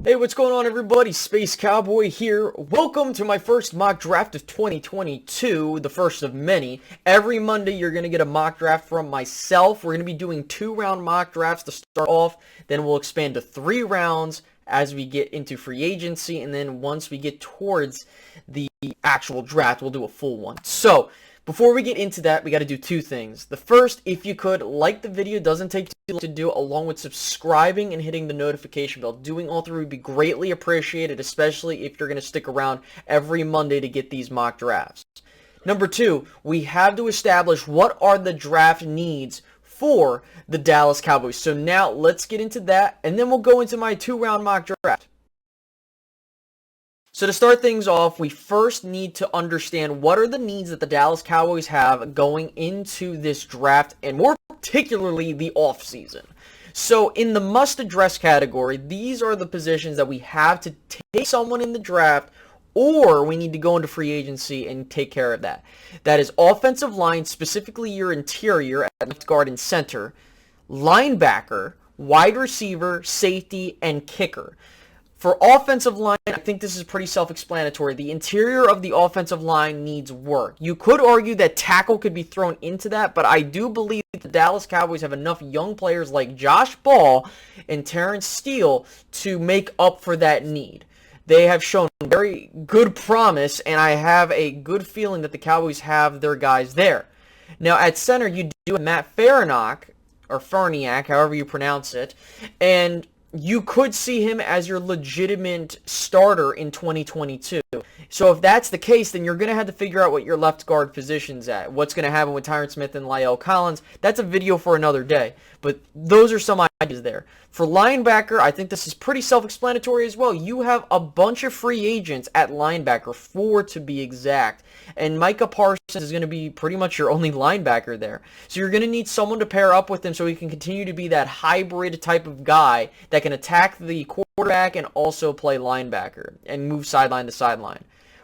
Hey, what's going on, everybody? Space Cowboy here. Welcome to my first mock draft of 2022, the first of many. Every Monday, you're going to get a mock draft from myself. We're going to be doing 2-round mock drafts to start off. Then we'll expand to 3 rounds as we get into free agency. And then once we get towards the actual draft, we'll do a full one. So, before we get into that, we got to do 2 things. The first, if you could, like the video. Doesn't take too long to do, along with subscribing and hitting the notification bell. Doing all 3 would be greatly appreciated, especially if you're going to stick around every Monday to get these mock drafts. Number 2, we have to establish what are the draft needs for the Dallas Cowboys. So now, let's get into that, and then we'll go into my 2-round mock draft. So to start things off, we first need to understand what are the needs that the Dallas Cowboys have going into this draft, and more particularly the offseason. So in the must-address category, these are the positions that we have to take someone in the draft, or we need to go into free agency and take care of that. That is offensive line, specifically your interior at left guard and center, linebacker, wide receiver, safety, and kicker. For offensive line, I think this is pretty self-explanatory. The interior of the offensive line needs work. You could argue that tackle could be thrown into that, but I do believe the Dallas Cowboys have enough young players like Josh Ball and Terrence Steele to make up for that need. They have shown very good promise, and I have a good feeling that the Cowboys have their guys there. Now, at center, you do have Matt Farniok, or Farniak, however you pronounce it, and you could see him as your legitimate starter in 2022. So if that's the case, then you're going to have to figure out what your left guard position's at. What's going to happen with Tyron Smith and La'el Collins. That's a video for another day. But those are some ideas there. For linebacker, I think this is pretty self-explanatory as well. You have a bunch of free agents at linebacker, 4 to be exact. And Micah Parsons is going to be pretty much your only linebacker there. So you're going to need someone to pair up with him so he can continue to be that hybrid type of guy that can attack the quarterback and also play linebacker and move sideline to sideline.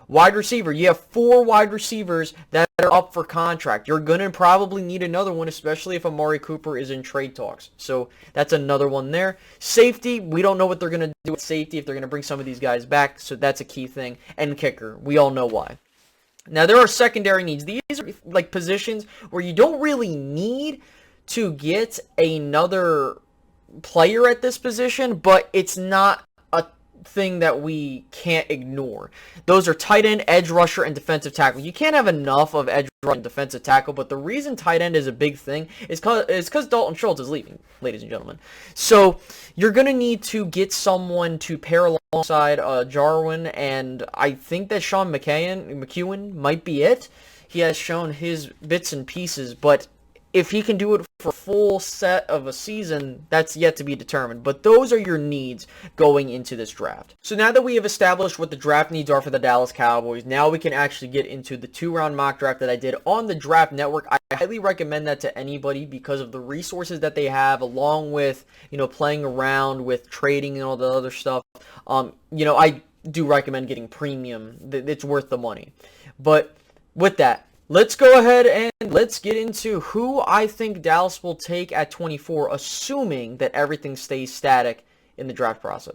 Wide receiver, you have 4 wide receivers that are up for contract. You're going to probably need another one, especially if Amari Cooper is in trade talks. So that's another one there. Safety, we don't know what they're going to do with safety, if they're going to bring some of these guys back. So that's a key thing. And kicker, we all know why. Now, there are secondary needs. These are like positions where you don't really need to get another player at this position, but it's not a thing that we can't ignore. Those are tight end, edge rusher, and defensive tackle. You can't have enough of edge rusher and defensive tackle, but the reason tight end is a big thing is because Dalton Schultz is leaving, ladies and gentlemen. So you're going to need to get someone to pair alongside Jarwin, and I think that Sean McEwen might be it. He has shown his bits and pieces, but if he can do it for a full set of a season, that's yet to be determined. But those are your needs going into this draft. So now that we have established what the draft needs are for the Dallas Cowboys, now we can actually get into the 2-round mock draft that I did on the Draft Network. I highly recommend that to anybody because of the resources that they have, along with, playing around with trading and all the other stuff. I do recommend getting premium. It's worth the money. But with that, let's go ahead and let's get into who I think Dallas will take at 24, assuming that everything stays static in the draft process.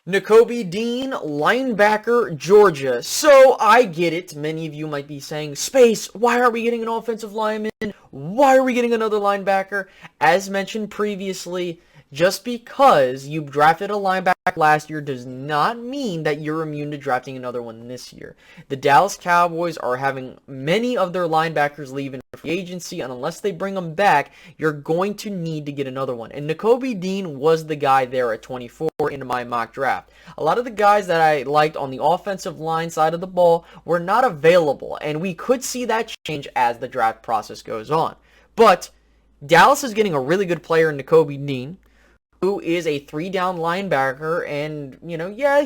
Nakobe Dean, linebacker, Georgia. So I get it. Many of you might be saying, Space, why are we getting an offensive lineman? Why are we getting another linebacker? As mentioned previously, just because you drafted a linebacker last year does not mean that you're immune to drafting another one this year. The Dallas Cowboys are having many of their linebackers leave in free agency, and unless they bring them back, you're going to need to get another one. And Nakobe Dean was the guy there at 24 in my mock draft. A lot of the guys that I liked on the offensive line side of the ball were not available, and we could see that change as the draft process goes on. But Dallas is getting a really good player in Nakobe Dean, who is a 3-down linebacker, and,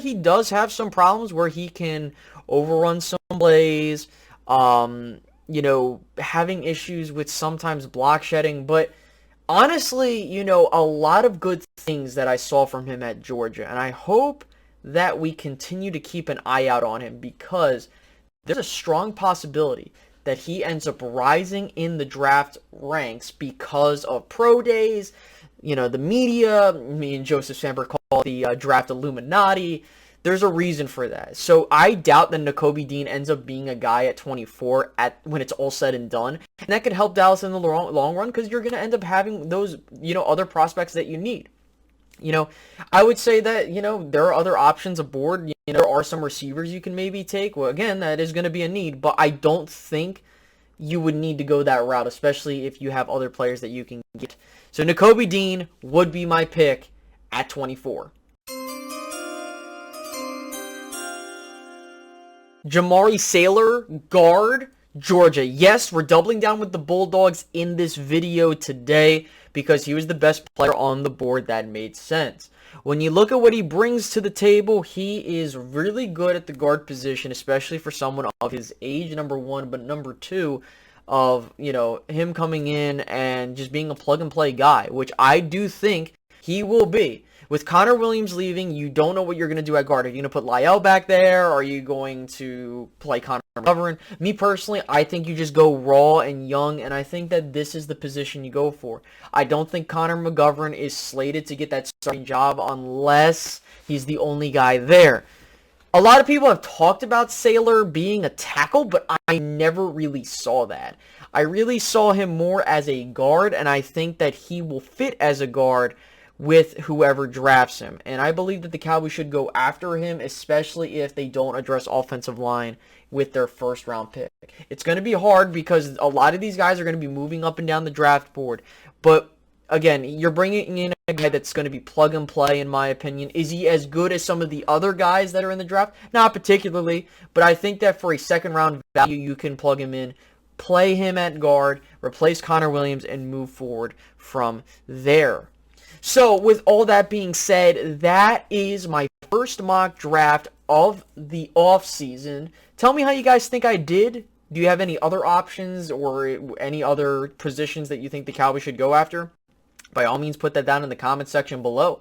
he does have some problems where he can overrun some plays, having issues with sometimes block shedding, but honestly, a lot of good things that I saw from him at Georgia, and I hope that we continue to keep an eye out on him because there's a strong possibility that he ends up rising in the draft ranks because of pro days, the media, me and Joseph Sandberg call it the draft Illuminati. There's a reason for that. So I doubt that Nakobe Dean ends up being a guy at 24 when it's all said and done. And that could help Dallas in the long run because you're going to end up having those, other prospects that you need. I would say that, there are other options aboard. There are some receivers you can maybe take. Well, again, that is going to be a need, but I don't think you would need to go that route, especially if you have other players that you can get. So Nakobe Dean would be my pick at 24. Jamari Sailor, guard, Georgia. Yes, we're doubling down with the Bulldogs in this video today because he was the best player on the board. That made sense. When you look at what he brings to the table, he is really good at the guard position, especially for someone of his age, number one, but number two, of, him coming in and just being a plug-and-play guy, which I do think he will be. With Connor Williams leaving, you don't know what you're going to do at guard. Are you going to put Lyle back there? Are you going to play Connor McGovern? Me personally, I think you just go raw and young, and I think that this is the position you go for. I don't think Connor McGovern is slated to get that starting job unless he's the only guy there. A lot of people have talked about Sailor being a tackle, but I never really saw that. I really saw him more as a guard, and I think that he will fit as a guard with whoever drafts him. And I believe that the Cowboys should go after him, especially if they don't address offensive line with their first round pick. It's going to be hard because a lot of these guys are going to be moving up and down the draft board. But again, you're bringing in a guy that's going to be plug and play, in my opinion. Is he as good as some of the other guys that are in the draft? Not particularly, but I think that for a second round value, you can plug him in, play him at guard, replace Connor Williams, and move forward from there. So, with all that being said, that is my first mock draft of the offseason. Tell me how you guys think I did. Do you have any other options or any other positions that you think the Cowboys should go after? By all means, put that down in the comment section below.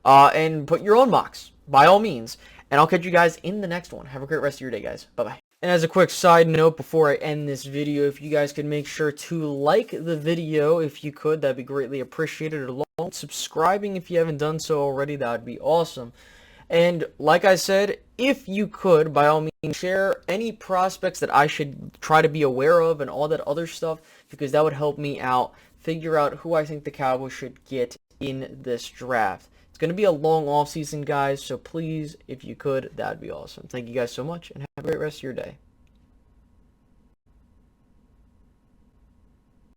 And put your own mocks, by all means. And I'll catch you guys in the next one. Have a great rest of your day, guys. Bye-bye. And as a quick side note, before I end this video, if you guys could make sure to like the video, if you could, that'd be greatly appreciated. Along with subscribing if you haven't done so already, that would be awesome. And like I said, if you could, by all means, share any prospects that I should try to be aware of and all that other stuff, because that would help me out, figure out who I think the Cowboys should get in this draft. It's going to be a long offseason, guys, so please, if you could, that would be awesome. Thank you guys so much, and have a great rest of your day.